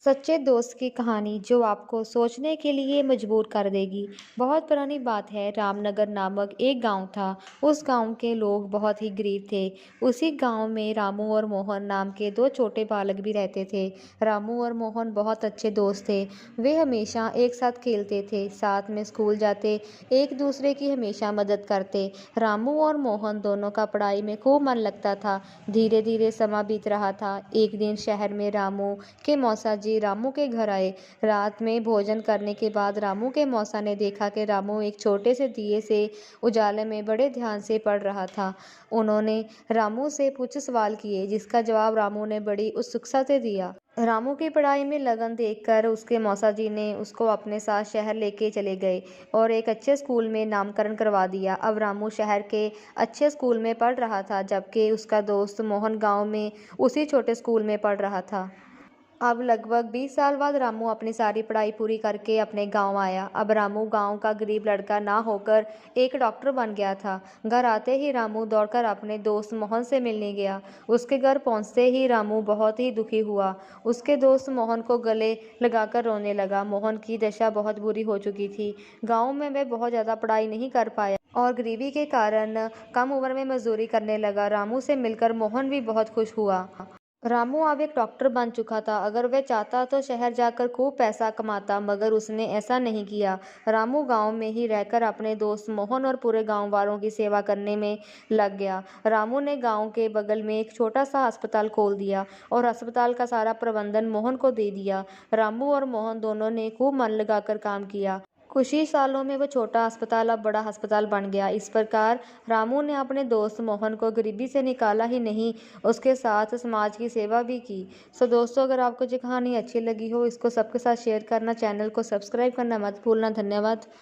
सच्चे दोस्त की कहानी जो आपको सोचने के लिए मजबूर कर देगी। बहुत पुरानी बात है, रामनगर नामक एक गांव था। उस गांव के लोग बहुत ही गरीब थे। उसी गांव में रामू और मोहन नाम के दो छोटे बालक भी रहते थे। रामू और मोहन बहुत अच्छे दोस्त थे। वे हमेशा एक साथ खेलते थे, साथ में स्कूल जाते, एक दूसरे की हमेशा मदद करते। रामू और मोहन दोनों का पढ़ाई में खूब मन लगता था। धीरे धीरे समय बीत रहा था। एक दिन शहर में रामू के मौसा जी रामू के घर आए। रात में भोजन करने के बाद रामू के मौसा ने देखा कि रामू एक छोटे से दिए से उजाले में बड़े ध्यान से पढ़ रहा था। उन्होंने रामू से कुछ सवाल किए, जिसका जवाब रामू ने बड़ी उत्सुकता से दिया। रामू की पढ़ाई में लगन देखकर उसके मौसा जी ने उसको अपने साथ शहर लेके चले गए और एक अच्छे स्कूल में नामकरण करवा दिया। अब रामू शहर के अच्छे स्कूल में पढ़ रहा था, जबकि उसका दोस्त मोहन गांव में उसी छोटे स्कूल में पढ़ रहा था। अब लगभग 20 साल बाद रामू अपनी सारी पढ़ाई पूरी करके अपने गांव आया। अब रामू गांव का गरीब लड़का ना होकर एक डॉक्टर बन गया था। घर आते ही रामू दौड़कर अपने दोस्त मोहन से मिलने गया। उसके घर पहुंचते ही रामू बहुत ही दुखी हुआ। उसके दोस्त मोहन को गले लगाकर रोने लगा। मोहन की दशा बहुत बुरी हो चुकी थी। गाँव में वह बहुत ज़्यादा पढ़ाई नहीं कर पाया और गरीबी के कारण कम उम्र में मजदूरी करने लगा। रामू से मिलकर मोहन भी बहुत खुश हुआ। रामू अब एक डॉक्टर बन चुका था। अगर वह चाहता तो शहर जाकर खूब पैसा कमाता, मगर उसने ऐसा नहीं किया। रामू गांव में ही रहकर अपने दोस्त मोहन और पूरे गांव वालों की सेवा करने में लग गया। रामू ने गांव के बगल में एक छोटा सा अस्पताल खोल दिया और अस्पताल का सारा प्रबंधन मोहन को दे दिया। रामू और मोहन दोनों ने खूब मन लगाकर काम किया। कुछ ही सालों में वह छोटा अस्पताल अब बड़ा अस्पताल बन गया। इस प्रकार रामू ने अपने दोस्त मोहन को गरीबी से निकाला ही नहीं, उसके साथ समाज की सेवा भी की। सो दोस्तों, अगर आपको ये कहानी अच्छी लगी हो, इसको सबके साथ शेयर करना, चैनल को सब्सक्राइब करना मत भूलना। धन्यवाद।